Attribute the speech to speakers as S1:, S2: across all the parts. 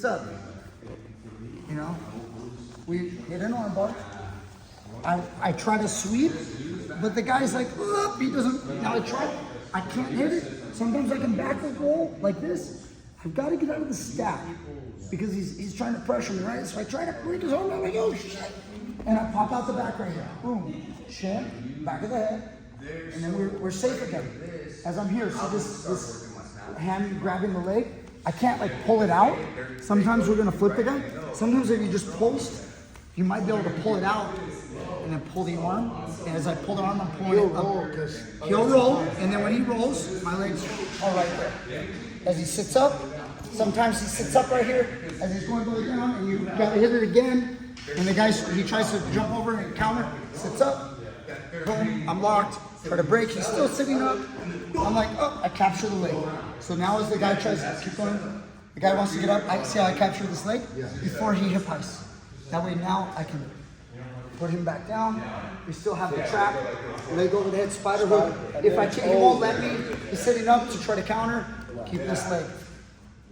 S1: up. You know, we hit an armbar. I try to sweep, but the guy's like, oh, he doesn't. Now I can't hit it. Sometimes I can backward roll like this. I've got to get out of the stack because he's trying to pressure me, right? So I try to break his arm. I'm like, oh shit! And I pop out the back right here. Boom, shin, back of the head, and then we're safe again. As I'm here, so this hand grabbing the leg, I can't like pull it out. Sometimes we're gonna flip the guy. Sometimes if you just pulse, you might be able to pull it out and then pull the arm. And as I pull the arm, I'm pulling it up. He'll roll, and then when he rolls, my legs are right there. As he sits up, sometimes he sits up right here. As he's going down, and you gotta hit it again. And the guy, he tries to jump over and counter, sits up. Boom, I'm locked. Try to break, he's still sitting up. I'm like, oh, I capture the leg. So now as the guy tries to keep going, the guy wants to get up, I see how I capture this leg before he hip heists. That way now I can put him back down. We still have the trap, leg over the head, spider hook. If I can't, he won't let me. He's sitting up to try to counter. Keep this leg.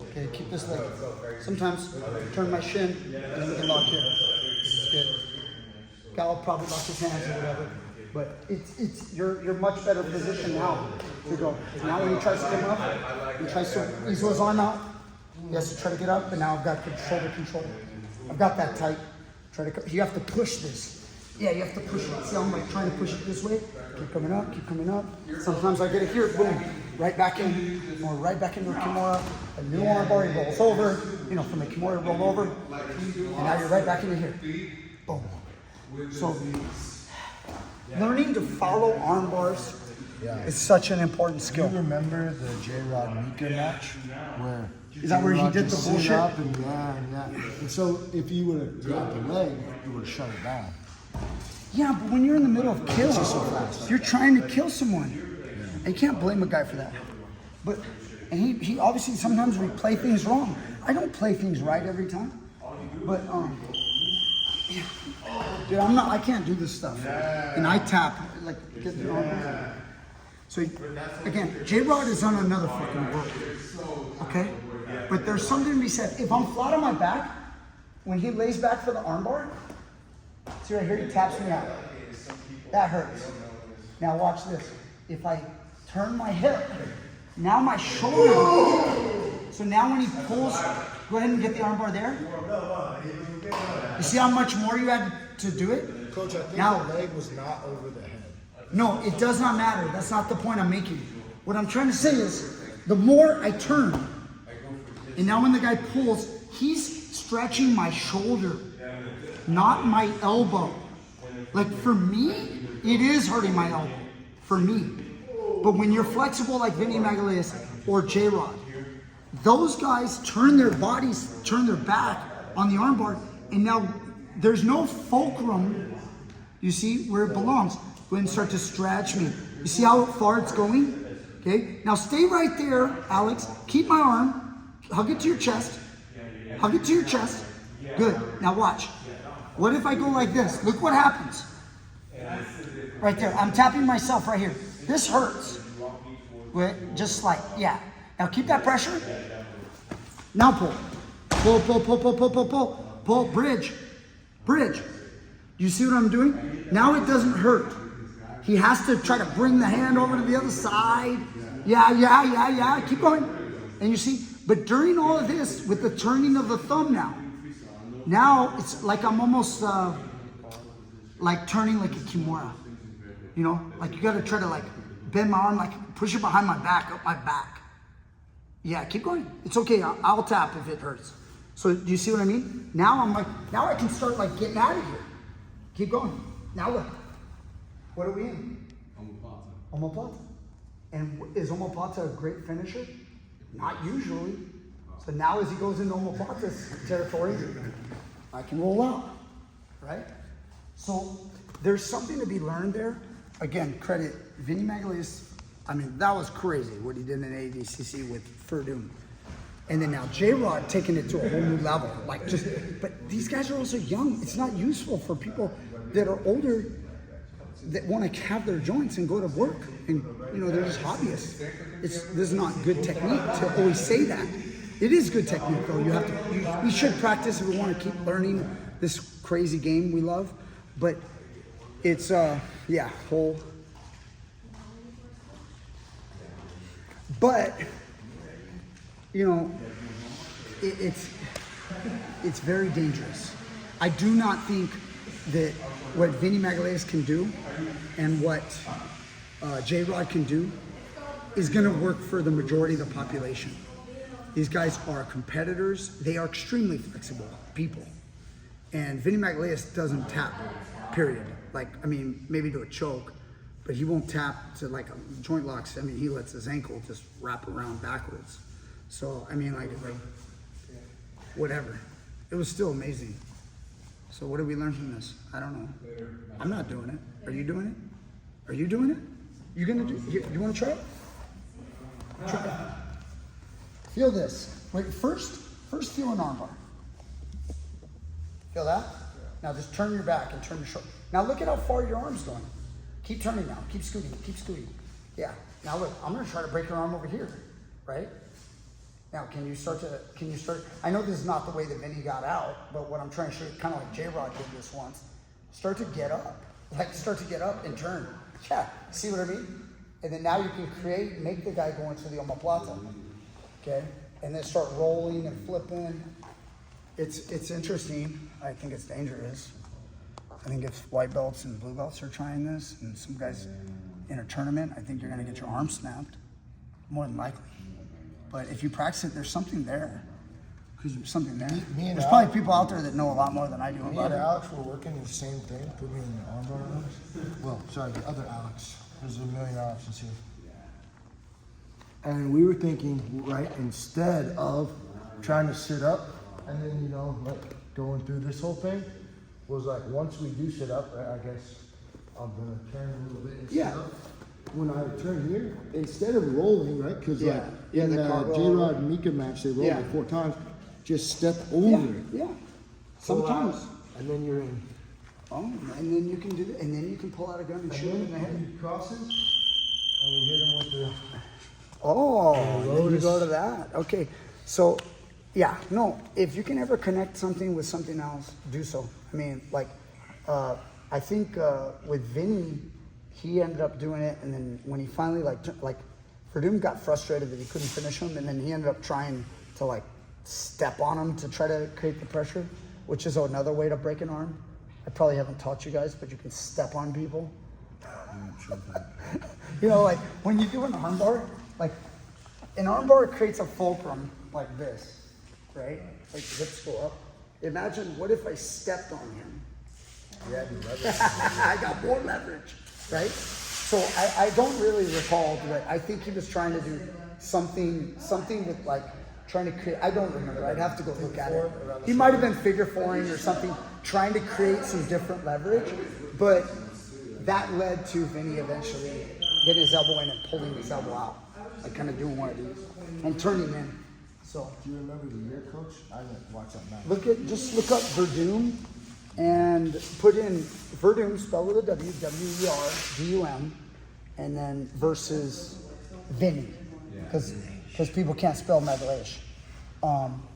S1: Okay, keep this leg. Sometimes turn my shin and then we can lock here. This is good. Guy will probably lock his hands or whatever. But you're much better positioned now to go. Now when he tries to come up, he tries to ease his arm out. He has to try to get up, but now I've got shoulder control. I've got that tight. You have to push this. Yeah, you have to push it. See how I'm like trying to push it this way? Keep coming up, keep coming up. Sometimes I get it here, boom, right back in, or right back into a Kimura. A new armbar, he rolls over, you know, from the Kimura, roll over, and now you're right back into here. Boom. So, learning to follow arm bars is such an important skill.
S2: Do you remember the J-Rod Mika match? Where
S1: is that where he did the bullshit?
S2: Up and And so if you would have grabbed the leg, you would have shut it down.
S1: Yeah, but when you're in the middle of kill, you're trying to kill someone. And you can't blame a guy for that. But, and he obviously, sometimes we play things wrong. I don't play things right every time. But, dude, I can't do this stuff. And I tap, like, get the arm. So, again, J-Rod is on another fucking world. Okay? But there's something to be said. If I'm flat on my back, when he lays back for the armbar, see right here, he taps me out. That hurts. Now watch this. If I turn my hip, now my shoulder. So now when he pulls, go ahead and get the armbar there. You see how much more you had to do it?
S2: Coach, I think the leg was not over the head.
S1: No, it does not matter. That's not the point I'm making. What I'm trying to say is, the more I turn, and now when the guy pulls, he's stretching my shoulder, not my elbow. Like for me, it is hurting my elbow, for me. But when you're flexible like Vinny Magalhaes or J-Rod, those guys turn their bodies, turn their back on the armbar, and now there's no fulcrum, you see, where it belongs. Go ahead and start to stretch me. You see how far it's going? Okay, now stay right there, Alex. Keep my arm, hug it to your chest. Hug it to your chest. Good, now watch. What if I go like this? Look what happens. Right there, I'm tapping myself right here. This hurts. Wait, just like, yeah. Now keep that pressure. Now pull. Pull, pull, pull, pull, pull, pull, pull. Pull, bridge. Bridge. You see what I'm doing? Now it doesn't hurt. He has to try to bring the hand over to the other side. Yeah. Keep going. And you see, but during all of this, with the turning of the thumb now it's like I'm almost like turning like a Kimura. You know, like you gotta try to like bend my arm, like push it behind my back, up my back. Yeah, keep going. It's okay, I'll tap if it hurts. So do you see what I mean? Now I'm like, now I can start like getting out of here. Keep going. Now what? What are we in? Omoplata. And is omoplata a great finisher? Not usually. So now as he goes into omoplata territory, I can roll out, right? So there's something to be learned there. Again, credit Vinny Magalhaes. I mean, that was crazy what he did in ADCC with Verdun. And then now J-Rod taking it to a whole new level. Like just, but these guys are also young. It's not useful for people that are older that want to have their joints and go to work. And, you know, they're just hobbyists. This is not good technique to always say that. It is good technique, though. We should practice if we want to keep learning this crazy game we love. But it's, whole. But, it's very dangerous. I do not think that what Vinny Magalhaes can do and what J-Rod can do is going to work for the majority of the population. These guys are competitors. They are extremely flexible people. And Vinny Magalhaes doesn't tap, period. Maybe to a choke, but he won't tap to joint locks. He lets his ankle just wrap around backwards. So, whatever. It was still amazing. So what did we learn from this? I don't know. I'm not doing it. Are you doing it? Are you doing it? You gonna do? You want to try it? Try it. Feel this. Wait, first feel an armbar. Feel that? Now just turn your back and turn your shoulder. Now look at how far your arm's going. Keep turning now. Keep scooting. Keep scooting. Yeah. Now look, I'm gonna try to break your arm over here, right? Now, can you start? I know this is not the way that Vinny got out, but what I'm trying to show you, kind of like J-Rod did this once, start to get up. Start to get up and turn. Yeah, see what I mean? And then now you can make the guy go into the omoplata, okay? And then start rolling and flipping. It's interesting. I think it's dangerous. I think if white belts and blue belts are trying this, and some guys in a tournament, I think you're gonna get your arm snapped, more than likely. But if you practice it, there's something there. Because there's something there. There's probably people out there that know a lot more than I do about it.
S2: Me and Alex were working the same thing, put me in the armbar. Well, sorry, the other Alex. There's a million Alexes here. And we were thinking, right, instead of trying to sit up and then, going through this whole thing, was once we do sit up, I guess I'm going to turn a little bit and sit up. When I turn here, instead of rolling, right? Because in the J-Rod and Mika match, they rolled like 4 times. Just step over it.
S1: Yeah. Sometimes.
S2: And then you're in.
S1: Oh, and then you can do that. And then you can pull out a gun and shoot him in the head.
S2: He crosses, and we hit him with the...
S1: Oh, then you go to that. Okay. So, if you can ever connect something with something else, do so. I think with Vinny, he ended up doing it, and then when he finally Verdum got frustrated that he couldn't finish him, and then he ended up trying to step on him to try to create the pressure, which is another way to break an arm. I probably haven't taught you guys, but you can step on people. When you do an armbar, an armbar creates a fulcrum like this, right? Hips go up. Imagine, what if I stepped on him?
S2: Yeah,
S1: I got more leverage. Right? So I don't really recall, but I think he was trying to do something with trying to create, I don't remember, I'd have to go look at it. He might have been figure fouring or something, trying to create some different leverage, but that led to Vinny eventually getting his elbow in and pulling his elbow out. Kind of doing one of these. I'm turning in. So.
S2: Do you remember the year, Coach? I didn't watch that match.
S1: Just look up Verdum. And put in Verdum, spelled with a W, W-E-R-D-U-M, and then versus Vinny, because people can't spell Magalhaes.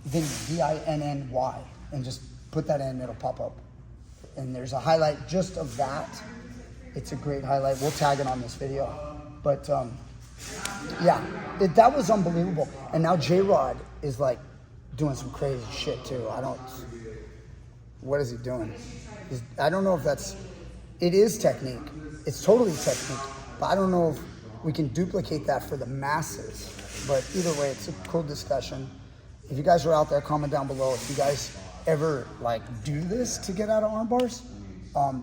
S1: Vinny, V-I-N-N-Y, and just put that in, it'll pop up. And there's a highlight just of that. It's a great highlight. We'll tag it on this video. But that was unbelievable. And now J-Rod is doing some crazy shit too. What is he doing? I don't know if it is technique. It's totally technique. But I don't know if we can duplicate that for the masses. But either way, it's a cool discussion. If you guys are out there, comment down below. If you guys ever do this to get out of arm bars,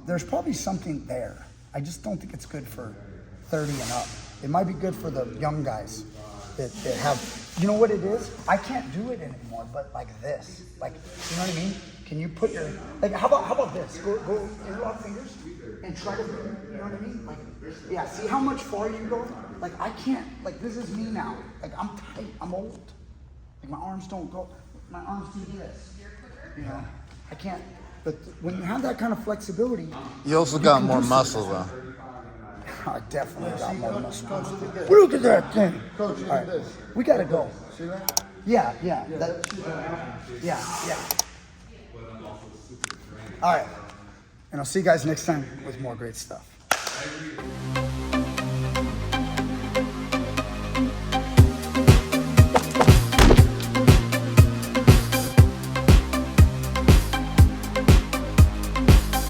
S1: there's probably something there. I just don't think it's good for 30 and up. It might be good for the young guys that have, you know what it is? I can't do it anymore, but this. You know what I mean? Can you put your, how about this? Go interlock fingers and try to, you know what I mean? See how much far you go? I can't, this is me now. I'm tight, I'm old. My arms don't go, my arms do this. I can't, but when you have that kind of flexibility.
S3: You also got more muscle though.
S1: I definitely got more muscle. Look at that thing.
S2: Coach, look at this.
S1: We gotta go.
S2: See that?
S1: Yeah. Yeah. All right. And I'll see you guys next time with more great stuff.